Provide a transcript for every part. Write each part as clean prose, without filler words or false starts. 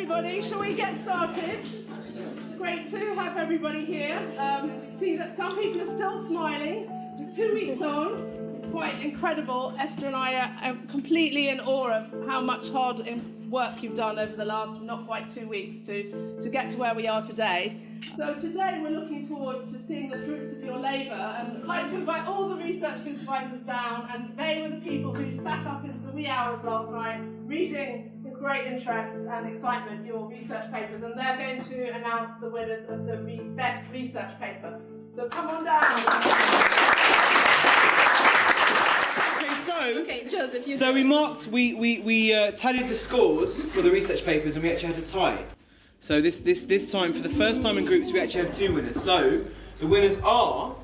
everybody. Shall we get started? It's great to have everybody here. See that some people are still smiling. 2 weeks on, it's quite incredible. Esther and I are completely in awe of how much hard work you've done over the last not quite 2 weeks to get to where we are today. So today we're looking forward to seeing the fruits of your labour, and I'd like to invite all the research supervisors down, and they were the people who sat up into the wee hours last night reading with great interest and excitement your research papers, and they're going to announce the winners of the best research paper. So come on down. Okay, Joseph, you. So we tallied the scores for the research papers, and we actually had a tie. So this time, for the first time in groups, we actually have 2 winners. So the winners are.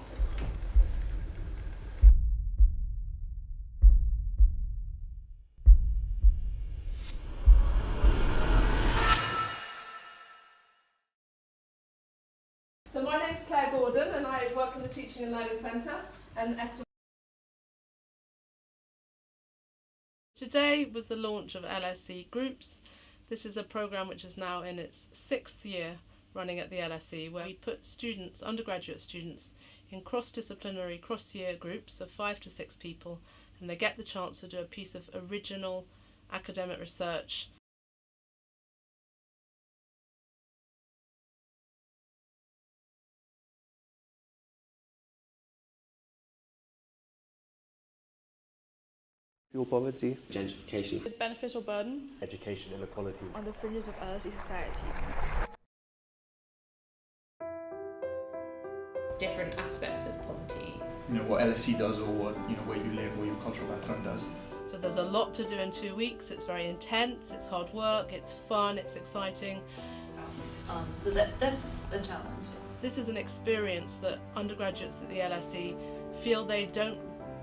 So my name's Claire Gordon, and I work in the Teaching and Learning Centre, and Esther. Today was the launch of LSE GROUPS. This is a programme which is now in its 6th year running at the LSE, where we put students, undergraduate students, in cross-disciplinary, cross-year groups of 5 to 6 people, and they get the chance to do a piece of original academic research. Fuel poverty, gentrification, its beneficial burden, education inequality, on the fringes of LSE society. Different aspects of poverty. You know, what LSE does, or what, you know, where you live or your cultural background does. So there's a lot to do in 2 weeks. It's very intense, it's hard work, it's fun, it's exciting. So that's a challenge. This is an experience that undergraduates at the LSE feel they don't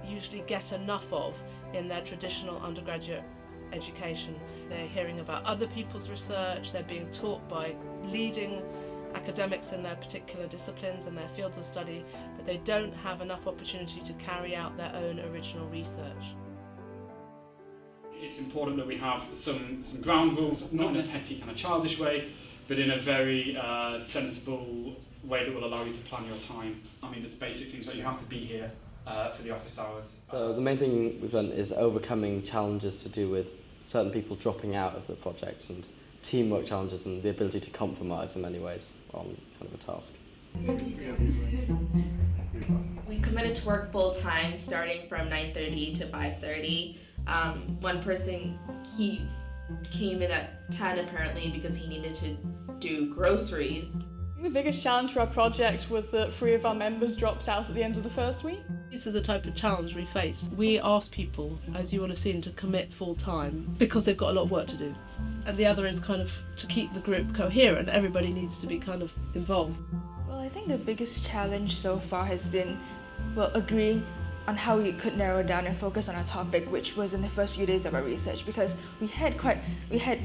usually get enough of in their traditional undergraduate education. They're hearing about other people's research, they're being taught by leading academics in their particular disciplines and their fields of study, but they don't have enough opportunity to carry out their own original research. It's important that we have some ground rules, not in a petty kind of childish way, but in a very sensible way that will allow you to plan your time. I mean, there's basic things like you have to be here for the office hours. So the main thing we've done is overcoming challenges to do with certain people dropping out of the project, and teamwork challenges and the ability to compromise in many ways on kind of a task. We committed to work full time, starting from 9:30 to 5:30. One person, he came in at 10 apparently because he needed to do groceries. The biggest challenge for our project was that 3 of our members dropped out at the end of the first week. This is the type of challenge we face. We ask people, as you will have seen, to commit full time because they've got a lot of work to do. And the other is kind of to keep the group coherent. Everybody needs to be kind of involved. Well, I think the biggest challenge so far has been, agreeing on how we could narrow down and focus on a topic, which was in the first few days of our research, because we had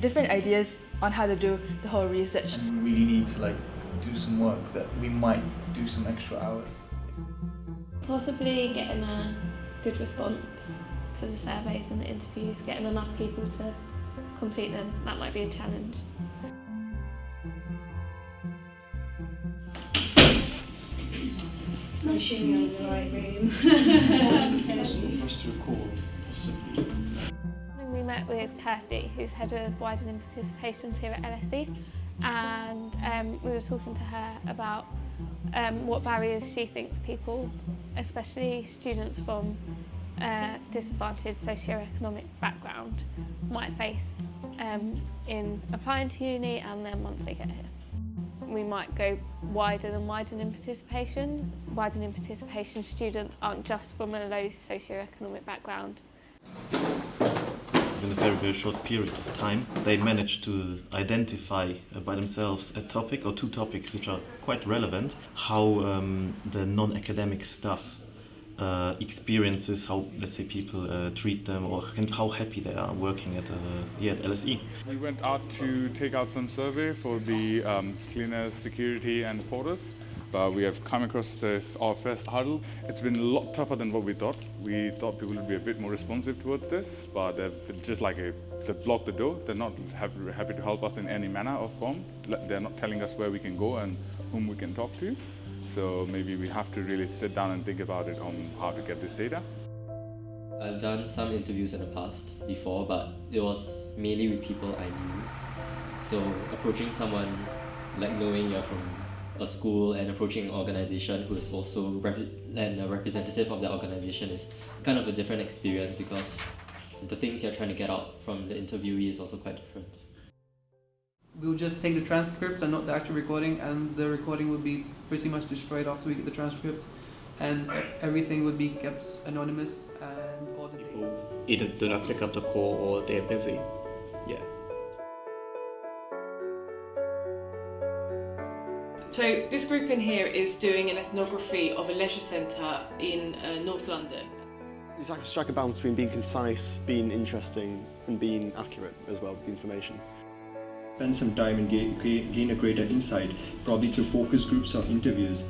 different ideas on how to do the whole research. And we really need to do some work that we might do some extra hours. Possibly getting a good response to the surveys and the interviews, getting enough people to complete them, that might be a challenge. I'm assuming you're in the right room. Possible for us to record, possibly. We met with Kirsty, who's head of widening participations here at LSE, and we were talking to her about what barriers she thinks people, especially students from disadvantaged socio-economic background, might face in applying to uni and then once they get here. We might go wider than widening participation. Widening participation students aren't just from a low socio-economic background. In a very, very short period of time, they managed to identify by themselves a topic or 2 topics which are quite relevant, how the non-academic stuff experiences, how, let's say, people treat them, or how happy they are working at here at LSE. We went out to take out some survey for the cleaners, security and porters. But we have come across our first hurdle. It's been a lot tougher than what we thought. We thought people would be a bit more responsive towards this, but it's just like a block the door. They're not happy to help us in any manner or form. They're not telling us where we can go and whom we can talk to. So maybe we have to really sit down and think about it on how to get this data. I've done some interviews in the past before, but it was mainly with people I knew. So approaching someone, like knowing you're from a school and approaching an organization who is also a representative of the organization is kind of a different experience, because the things you're trying to get out from the interviewee is also quite different. We'll just take the transcript and not the actual recording, and the recording will be pretty much destroyed after we get the transcript, and everything would be kept anonymous, and all the data. Either do not pick up the call or they're busy. Yeah. So this group in here is doing an ethnography of a leisure centre in North London. It's like to strike a balance between being concise, being interesting, and being accurate as well with the information. Spend some time and gain a greater insight, probably through focus groups or interviews.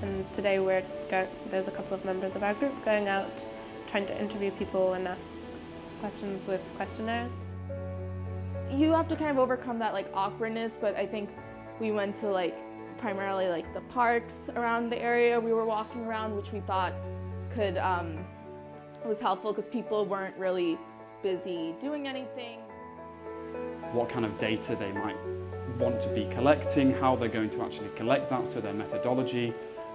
And today there's a couple of members of our group going out trying to interview people and ask questions with questionnaires. You have to kind of overcome that awkwardness, but I think we went to primarily the parks around the area we were walking around, which we thought was helpful because people weren't really busy doing anything. What kind of data they might want to be collecting, how they're going to actually collect that, so their methodology,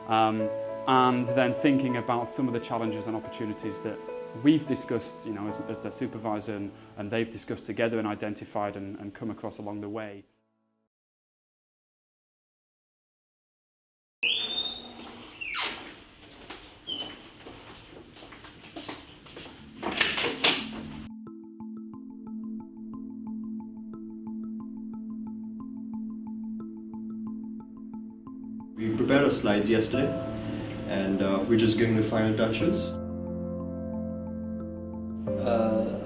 and then thinking about some of the challenges and opportunities that we've discussed, as a supervisor, and they've discussed together and identified and come across along the way. We prepared our slides yesterday, and we're just giving the final touches.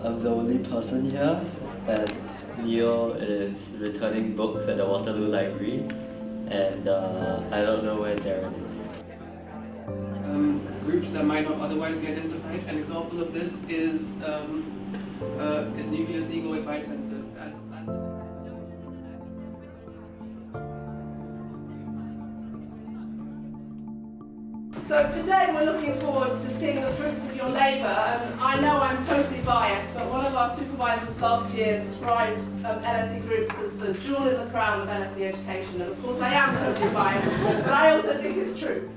I'm the only person here, and Neil is returning books at the Waterloo Library, and I don't know where Darren is. Groups that might not otherwise be identified. An example of this is Nucleus Legal Advice Center. So today we're looking forward to seeing the fruits of your labour. I know I'm totally biased, but one of our supervisors last year described LSE Groups as the jewel in the crown of LSE education, and of course I am totally biased, but I also think it's true.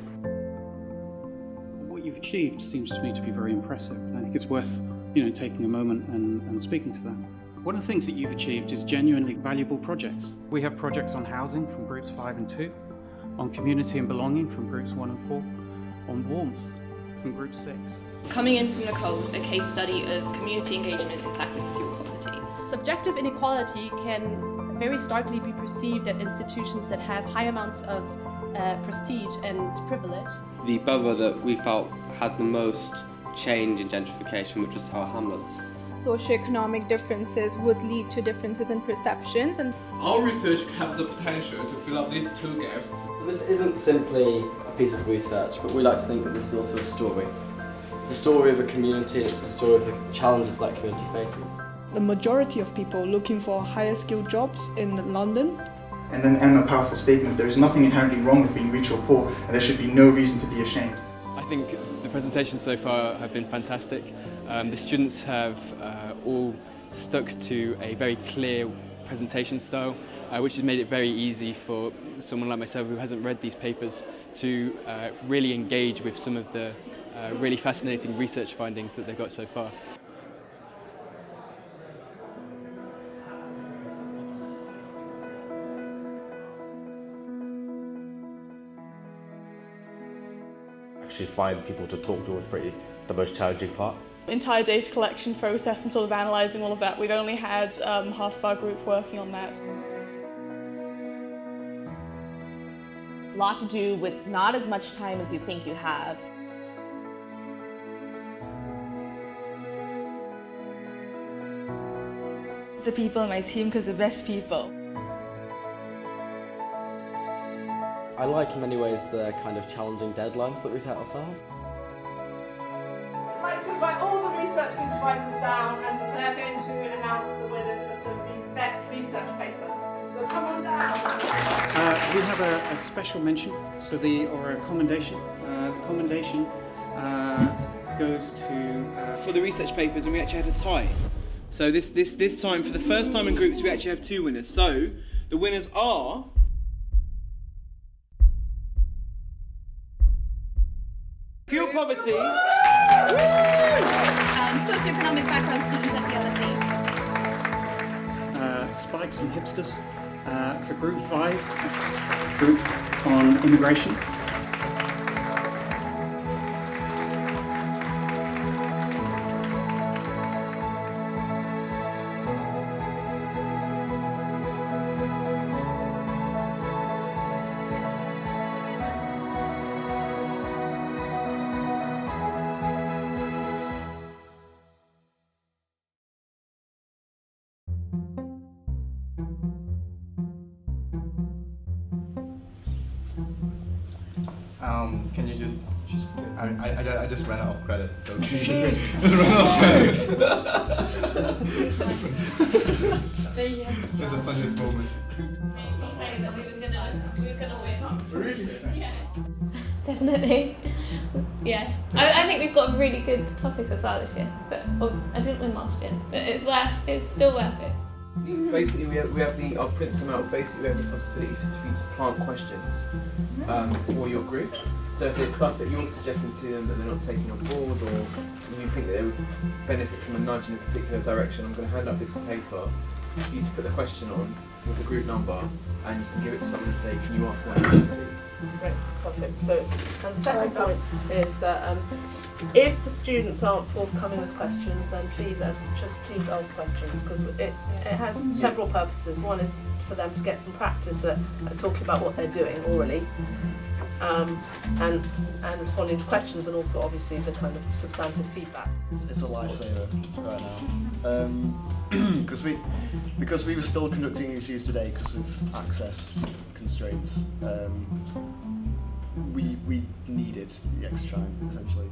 What you've achieved seems to me to be very impressive, and I think it's worth taking a moment and speaking to that. One of the things that you've achieved is genuinely valuable projects. We have projects on housing from groups 5 and 2, on community and belonging from groups 1 and 4, on warmth from group 6. Coming in from the code, a case study of community engagement in tackling fuel poverty. Subjective inequality can very starkly be perceived at institutions that have high amounts of prestige and privilege. The borough that we felt had the most change in gentrification, which was Tower Hamlets. Socioeconomic differences would lead to differences in perceptions, and our research have the potential to fill up these two gaps. So this isn't simply a piece of research, but we like to think that this is also a story. It's a story of a community, it's a story of the challenges that community faces. The majority of people looking for higher skilled jobs in London. And then end a powerful statement: there is nothing inherently wrong with being rich or poor, and there should be no reason to be ashamed. I think the presentations so far have been fantastic. The students have all stuck to a very clear presentation style, which has made it very easy for someone like myself who hasn't read these papers to really engage with some of the really fascinating research findings that they've got so far. Actually find people to talk to was the most challenging part. Entire data collection process and sort of analysing all of that. We've only had half of our group working on that. A lot to do with not as much time as you think you have. The people on my team, because they're the best people. I like in many ways the kind of challenging deadlines that we set ourselves. I'd like to invite all the research supervisors down and they're going to announce the winners of the best research paper. So come on down. We have a special mention, or a commendation. The commendation goes to for the research papers, and we actually had a tie. So this time, for the first time in groups, we actually have 2 winners. So the winners are fuel poverty. Socioeconomic background students at the LSE. Spikes and hipsters. It's a group 5 group on immigration. Can you just I just ran out of credit, so can you just run out of credit? It's the funniest moment. Saying that we were gonna win. Really? Yeah. Definitely. Yeah. I think we've got a really good topic as well this year. But I didn't win last year. But it's still worth it. Basically, we have I'll print some out. Basically, we have the possibility for you to plant questions for your group. So if there's stuff that you're suggesting to them that they're not taking on board, or you think that they would benefit from a nudge in a particular direction, I'm going to hand up this paper for you to put the question on with the group number, and you can give it to someone and say, can you answer my question, please? Great, perfect. So, and the second point is that if the students aren't forthcoming with questions, then please ask questions, because it has several purposes. One is for them to get some practice at talking about what they're doing orally, and responding to questions, and also obviously the kind of substantive feedback. It's a lifesaver right now. Because we were still conducting interviews today because of access constraints. We needed the extra time essentially.